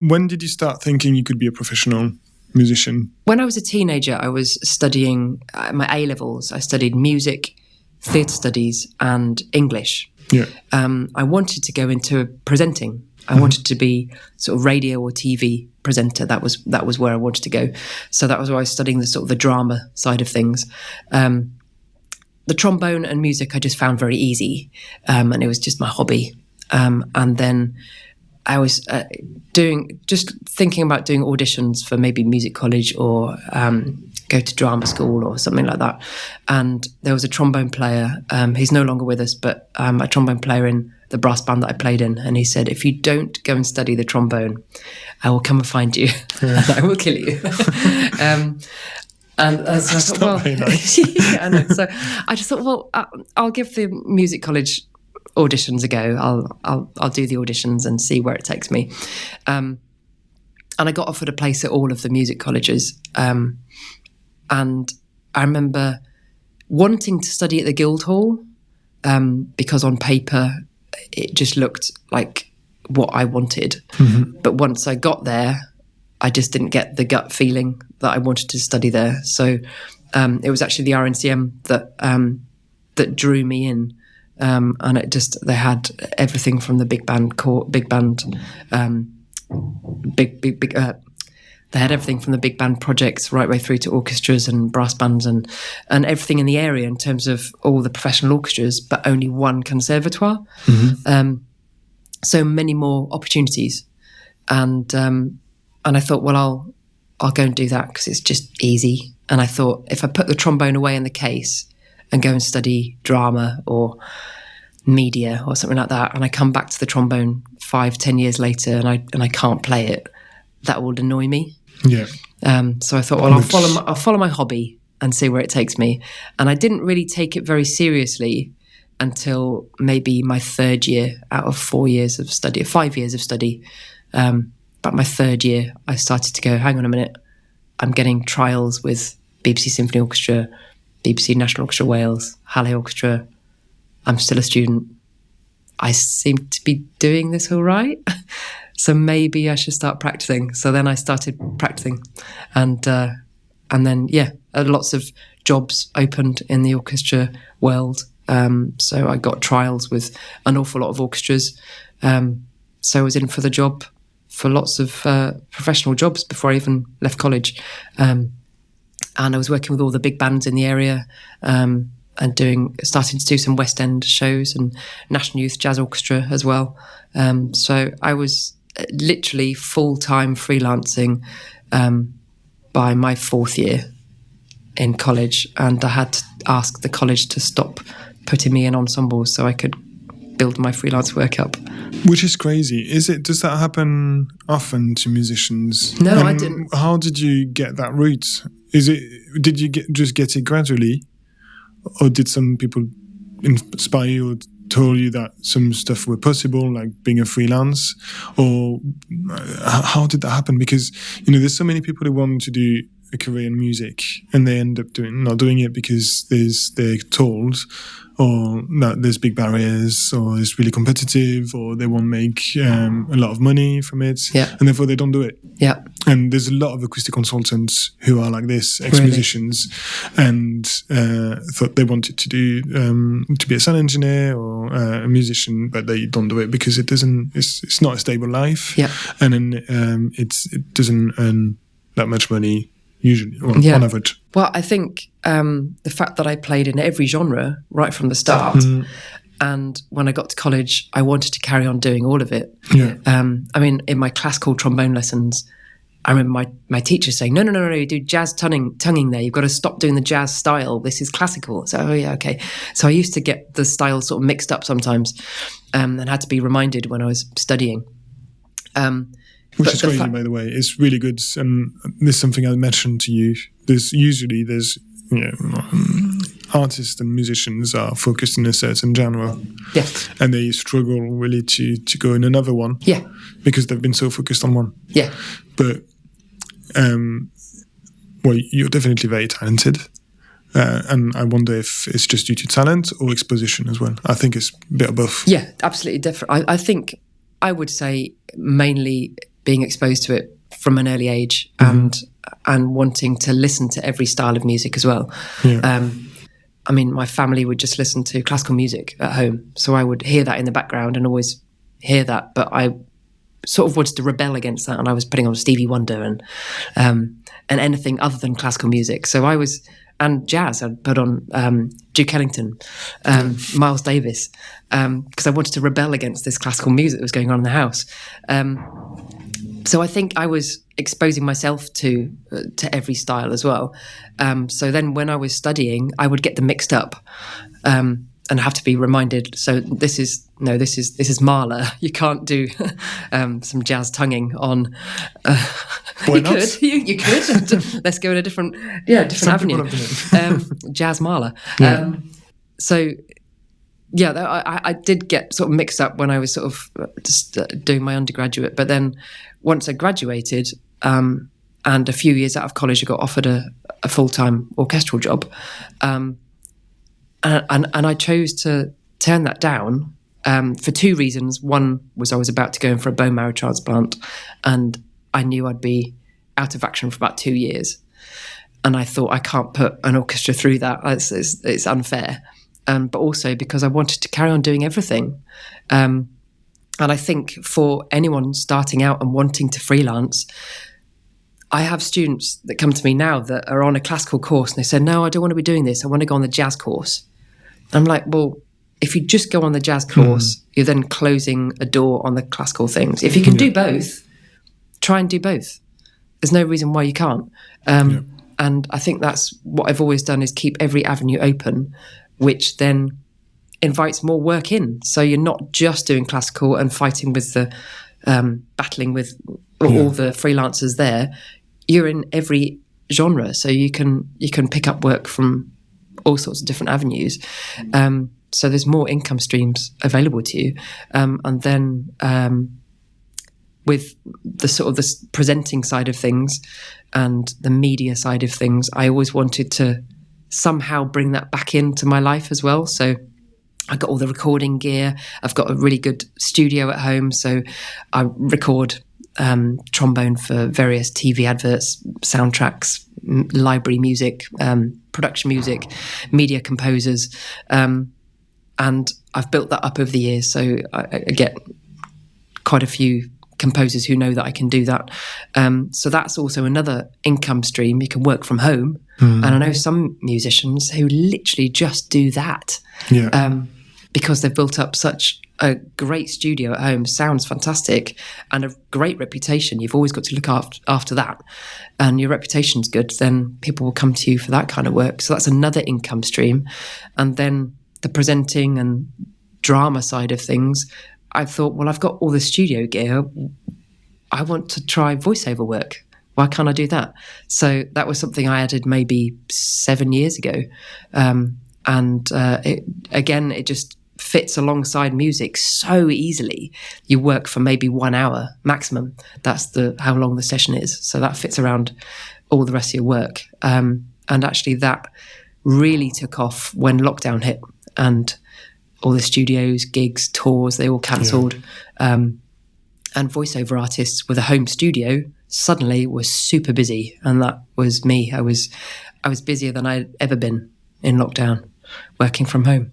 when did you start thinking you could be a professional musician? When I was a teenager, I was studying my A-levels. I studied music, theatre studies and English. Yeah. I wanted to go into presenting. I wanted to be sort of radio or TV presenter. That was where I wanted to go. So that was why I was studying the sort of the drama side of things. The trombone and music I just found very easy, and it was just my hobby. And then I was thinking about doing auditions for maybe music college or go to drama school or something like that. And there was a trombone player. He's no longer with us, but a trombone player in the brass band that I played in. And he said, if you don't go and study the trombone, I will come and find you and I will kill you. And so I thought, well, very nice. Yeah, I know. So I just thought, well, I'll give the music college auditions a go. I'll do the auditions and see where it takes me. And I got offered a place at all of the music colleges. And I remember wanting to study at the Guildhall because on paper it just looked like what I wanted. Mm-hmm. But once I got there, I just didn't get the gut feeling that I wanted to study there. So it was actually the RNCM that drew me in. And they had everything from the big band, they had everything from the big band projects right way through to orchestras and brass bands and everything in the area in terms of all the professional orchestras, but only one conservatoire. Mm-hmm. So many more opportunities. And I thought, well, I'll go and do that because it's just easy. And I thought if I put the trombone away in the case and go and study drama or media or something like that, and I come back to the trombone 5-10 years later and I can't play it, that will annoy me. Yeah. So I thought, well, I'll follow my hobby and see where it takes me. And I didn't really take it very seriously until maybe my third year out of 5 years of study. But my third year, I started to go, hang on a minute, I'm getting trials with BBC Symphony Orchestra, BBC National Orchestra Wales, Halle Orchestra. I'm still a student. I seem to be doing this all right. So maybe I should start practicing. So then I started practicing. And then, lots of jobs opened in the orchestra world. So I got trials with an awful lot of orchestras. So I was in for the job for lots of professional jobs before I even left college. And I was working with all the big bands in the area and starting to do some West End shows and National Youth Jazz Orchestra as well. So I was literally full-time freelancing by my fourth year in college, and I had to ask the college to stop putting me in ensembles so I could build my freelance work up. Which is crazy. Does that happen often to musicians? No, I didn't. How did you get that route? Did you just get it gradually? Or did some people inspire you or told you that some stuff were possible, like being a freelance? Or how did that happen? Because, there's so many people who want to do a career in music and they end up not doing it because they're told, or that there's big barriers, or it's really competitive, or they won't make a lot of money from it, and therefore they don't do it. Yeah. And there's a lot of acoustic consultants who are like this, ex-musicians, and thought they wanted to do to be a sound engineer or a musician, but they don't do it because it's not a stable life, and then it doesn't earn that much money usually, on average. Well, I think the fact that I played in every genre right from the start, and when I got to college, I wanted to carry on doing all of it. Yeah. In my classical trombone lessons, I remember my teacher saying, no, you do jazz tonguing there. You've got to stop doing the jazz style. This is classical. So, oh yeah, okay. So I used to get the styles sort of mixed up sometimes, and had to be reminded when I was studying. Which is crazy, by the way. It's really good. And there's something I mentioned to you. There's artists and musicians are focused in a certain genre. Yeah. And they struggle really to go in another one. Yeah. Because they've been so focused on one. Yeah. But, you're definitely very talented. And I wonder if it's just due to talent or exposition as well. I think it's a bit of both. Yeah, absolutely different. I think I would say mainly being exposed to it from an early age, and wanting to listen to every style of music as well. I mean, my family would just listen to classical music at home, so I would hear that in the background and always hear that, but I sort of wanted to rebel against that, and I was putting on Stevie Wonder and anything other than classical music. So I was, and jazz, I'd put on Duke Ellington, Miles Davis, because I wanted to rebel against this classical music that was going on in the house. So I think I was exposing myself to every style as well. So then when I was studying, I would get them mixed up and have to be reminded. So this is Mahler. You can't do some jazz tonguing on. Why not? You could. Let's go in a different avenue. Jazz Mahler. Yeah. So. Yeah, I did get sort of mixed up when I was sort of just doing my undergraduate. But then once I graduated and a few years out of college, I got offered a full-time orchestral job. And I chose to turn that down for two reasons. One was I was about to go in for a bone marrow transplant, and I knew I'd be out of action for about 2 years. And I thought, I can't put an orchestra through that. It's unfair. But also because I wanted to carry on doing everything. And I think for anyone starting out and wanting to freelance, I have students that come to me now that are on a classical course and they say, no, I don't want to be doing this. I want to go on the jazz course. I'm like, well, if you just go on the jazz course, you're then closing a door on the classical things. If you can do both, try and do both. There's no reason why you can't. And I think that's what I've always done, is keep every avenue open, which then invites more work in. So you're not just doing classical and fighting with the, battling with all the freelancers there. You're in every genre, so you can pick up work from all sorts of different avenues. So there's more income streams available to you. And then with the sort of the presenting side of things and the media side of things, I always wanted to somehow bring that back into my life as well. So I got all the recording gear. I've got a really good studio at home, so I record trombone for various TV adverts, soundtracks, library music, production music, media composers, and I've built that up over the years. So I get quite a few composers who know that I can do that. So that's also another income stream. You can work from home. And I know some musicians who literally just do that because they've built up such a great studio at home, sounds fantastic, and a great reputation. You've always got to look after that. And your reputation's good, then people will come to you for that kind of work. So that's another income stream. And then the presenting and drama side of things, I thought, well, I've got all the studio gear. I want to try voiceover work. Why can't I do that? So that was something I added maybe 7 years ago. It just fits alongside music so easily. You work for maybe 1 hour maximum. That's how long the session is. So that fits around all the rest of your work. And actually that really took off when lockdown hit and all the studios, gigs, tours, they all cancelled. And voiceover artists with a home studio suddenly was super busy. And that was me. I was busier than I'd ever been in lockdown, working from home.